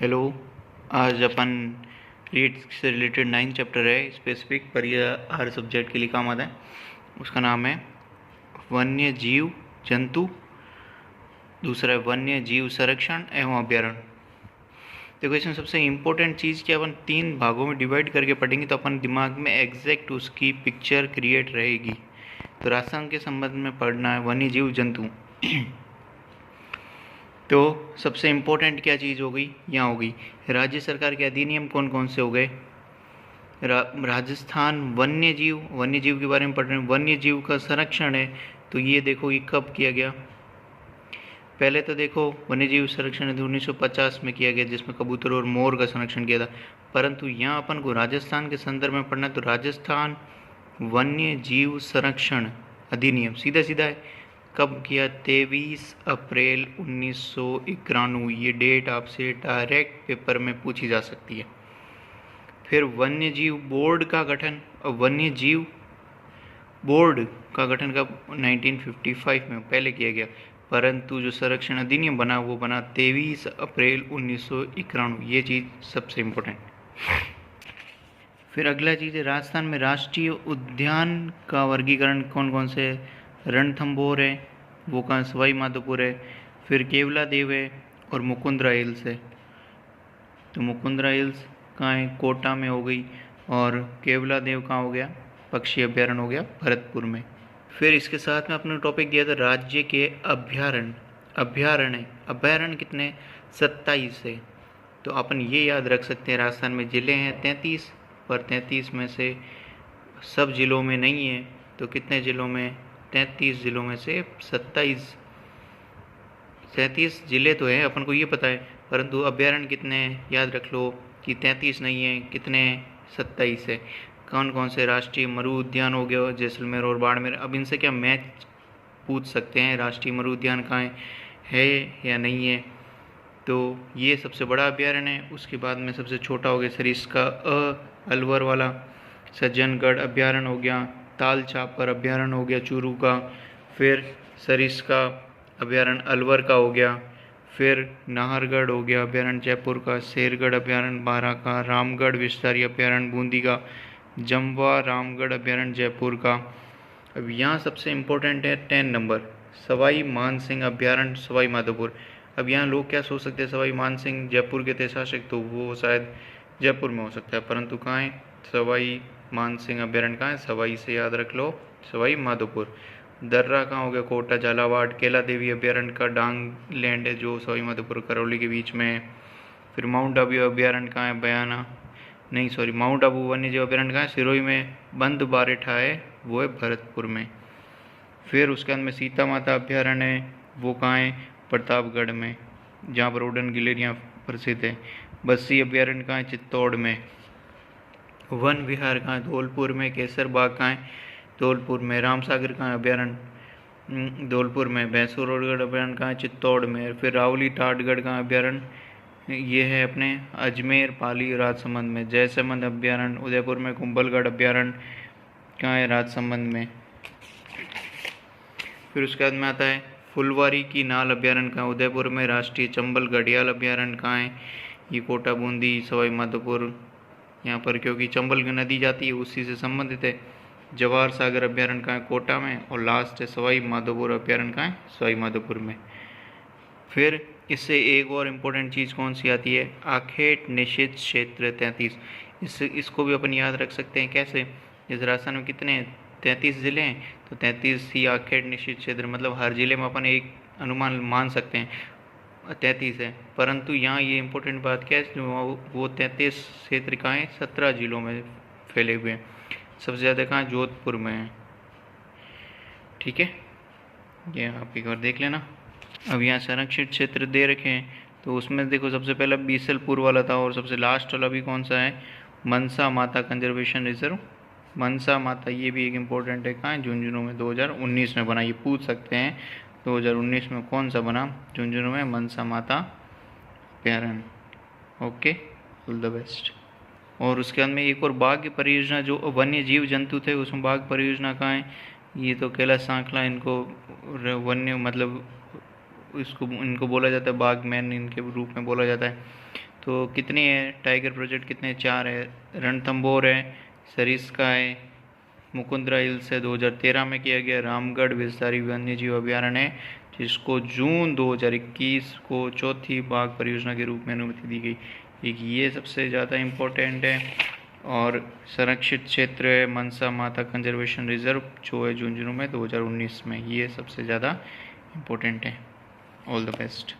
Hello. आज अपन read से related 9 chapter है स्पेसिफिक, पर यह हर सब्जेक्ट के लिए काम आता है। उसका नाम है वन्य जीव जंतु, दूसरा है वन्य जीव संरक्षण एवं अभ्यारण्य। देखो, इसमें सबसे इम्पोर्टेंट चीज़ कि अपन 3 भागों में डिवाइड करके पढ़ेंगे तो अपन दिमाग में एग्जैक्ट उसकी पिक्चर क्रिएट रहेगी। तो राजस्थान के संबंध में पढ़ना है वन्य जीव जंतु। तो सबसे इम्पोर्टेंट क्या चीज़ हो गई, यहाँ हो गई राज्य सरकार के अधिनियम कौन कौन से हो गए। राजस्थान वन्य जीव के बारे में पढ़ रहे हैं। वन्य जीव का संरक्षण है, तो ये देखो ये कब किया गया। पहले तो देखो वन्य जीव संरक्षण 1950 में किया गया, जिसमें कबूतर और मोर का संरक्षण किया था। परंतु यहाँ अपन को राजस्थान के संदर्भ में पढ़ना है, तो राजस्थान वन्य जीव संरक्षण अधिनियम सीधा सीधा है। कब किया? 23 अप्रैल 1991। ये डेट आपसे डायरेक्ट पेपर में पूछी जा सकती है। फिर वन्य जीव बोर्ड का गठन, वन्य जीव बोर्ड का गठन कब? 1955 में पहले किया गया, परंतु जो संरक्षण अधिनियम बना वो बना 23 अप्रैल 1991। ये चीज़ सबसे इम्पोर्टेंट। फिर अगला चीज़ है राजस्थान में राष्ट्रीय उद्यान का वर्गीकरण कौन कौन से है। रणथंभौर है, वो कहाँ? सवाई माधोपुर है। फिर केवला देव है और मुकुंदरा हिल्स है। तो मुकुंदरा हिल्स कहाँ है? कोटा में हो गई। और केवला देव कहाँ हो गया? पक्षी अभ्यारण्य हो गया भरतपुर में। फिर इसके साथ में अपने टॉपिक दिया था राज्य के अभ्यारण्य कितने? 27 है। तो अपन ये याद रख सकते हैं राजस्थान में जिले हैं 33, पर 33 में से सब जिलों में नहीं है। तो कितने जिलों में? 33 जिलों में से 37 जिले तो हैं, अपन को ये पता है, परंतु अभ्यारण्य कितने हैं याद रख लो कि 33 नहीं है, कितने? 27 है। कौन कौन से? राष्ट्रीय मरु उद्यान हो गया जैसलमेर और बाड़मेर। अब इनसे क्या मैच पूछ सकते हैं, राष्ट्रीय मरु उद्यान कहाँ है या नहीं है। तो ये सबसे बड़ा अभ्यारण्य है। उसके बाद में सबसे छोटा हो गया सरिस्का अलवर वाला। सज्जनगढ़ अभ्यारण्य हो गया। ताल छापर अभ्यारण्य हो गया चूरू का। फिर सरिस्का अभ्यारण्य अलवर का हो गया। फिर नाहरगढ़ हो गया अभ्यारण्य जयपुर का। शेरगढ़ अभ्यारण्य बारां का। रामगढ़ विस्तारी अभ्यारण्य बूंदी का। जम्वा रामगढ़ अभ्यारण्य जयपुर का। अब यहाँ सबसे इम्पोर्टेंट है 10 नंबर, सवाई मानसिंह अभ्यारण्य सवाई माधोपुर। अब यहाँ लोग क्या सोच सकते हैं, सवाई मानसिंह जयपुर के थे शासक, तो वो शायद जयपुर में हो सकता है, परंतु कहाँ है? सवाई मानसिंह अभ्यारण्य कहाँ है? सवाई से याद रख लो, सवाई माधोपुर। दर्रा कहाँ हो गया? कोटा झालावाड़। केला देवी अभ्यारण्य का डांग लैंड है, जो सवाई माधोपुर करौली के बीच में है। फिर माउंट आबू अभ्यारण्य कहाँ है? बयाना नहीं, सॉरी, माउंट आबू वन्य जीव अभ्यारण्य कहाँ है? सिरोही में। बंद बारेठा है, वो है भरतपुर में। फिर उसके अंदर में सीता माता अभ्यारण्य है, वो कहाँ है? प्रतापगढ़ में, जहाँ पर उड़न गिलहरियाँ प्रसिद्ध है। बस्सी अभ्यारण्य कहाँ है? चित्तौड़ में। वन विहार कहाँ है? धौलपुर में। केसर बाग कहाँ है? धौलपुर में। रामसागर कहाँ है? अभ्यारण्य धौलपुर में। भैंसुरगढ़ अभ्यारण्य कहाँ है? चित्तौड़ में। फिर रावली टाटगढ़ कहाँ है? अभ्यारण्य ये है अपने अजमेर पाली राजसमंद में। जयसमंद अभ्यारण्य उदयपुर में। कुंभलगढ़ अभ्यारण्य कहाँ है? राजसमंद में। फिर उसके बाद में आता है फुलवारी की नाल अभ्यारण्य कहाँ? उदयपुर में। राष्ट्रीय चंबल घड़ियाल अभ्यारण्य कहाँ है? ये कोटा बूंदी सवाई माधोपुर, यहाँ पर क्योंकि चंबल नदी जाती है उसी से संबंधित है। जवाहर सागर अभ्यारण्य कहाँ है? कोटा में। और लास्ट है सवाई माधोपुर अभ्यारण्य कहाँ है? सवाई माधोपुर में। फिर इससे एक और इम्पोर्टेंट चीज़ कौन सी आती है? आखेट निषिद्ध क्षेत्र 33। इसको भी अपन याद रख सकते हैं। कैसे? जैसे राजस्थान में कितने 33 ज़िले हैं, तो 33 ही आखेट निषिद्ध क्षेत्र, मतलब हर ज़िले में अपन एक अनुमान मान सकते हैं 33 है। परंतु यहाँ ये इम्पोर्टेंट बात क्या है, वो 33 क्षेत्र कहाँ हैं? 17 जिलों में फैले हुए हैं। सबसे ज़्यादा कहाँ? जोधपुर में है। ठीक है, ये आप एक बार देख लेना। अब यहाँ संरक्षित क्षेत्र दे रखे हैं, तो उसमें देखो सबसे पहला बीसलपुर वाला था, और सबसे लास्ट वाला भी कौन सा है? मनसा माता कंजर्वेशन रिजर्व। मनसा माता ये भी एक इम्पोर्टेंट है। कहाँ है? झुंझुनू में। 2019 में बना, ये पूछ सकते हैं 2019 में कौन सा बना? झुंझुनू में मनसा माता अभ्यारण्य। Okay, all the best. और उसके बाद में एक और बाघ परियोजना, जो वन्य जीव जंतु थे, उसमें बाघ परियोजना कहाँ है? ये तो कैलाश सांखला, इनको वन्य मतलब इसको इनको बोला जाता है बाघ मैन, इनके रूप में बोला जाता है। तो कितनी है? टाइगर प्रोजेक्ट कितने? 4 है। रणथंभौर है, सरिस्का है, मुकुंदरा हिल्स है 2013 में किया गया। रामगढ़ विस्तारी वन्यजीव अभ्यारण्य है जिसको जून 2021 को चौथी बाघ परियोजना के रूप में अनुमति दी गई। एक ये सबसे ज़्यादा इम्पोर्टेंट है। और संरक्षित क्षेत्र है मनसा माता कंजर्वेशन रिजर्व जो है झुंझुनू में 2019 में। ये सबसे ज़्यादा इम्पोर्टेंट है। All the best.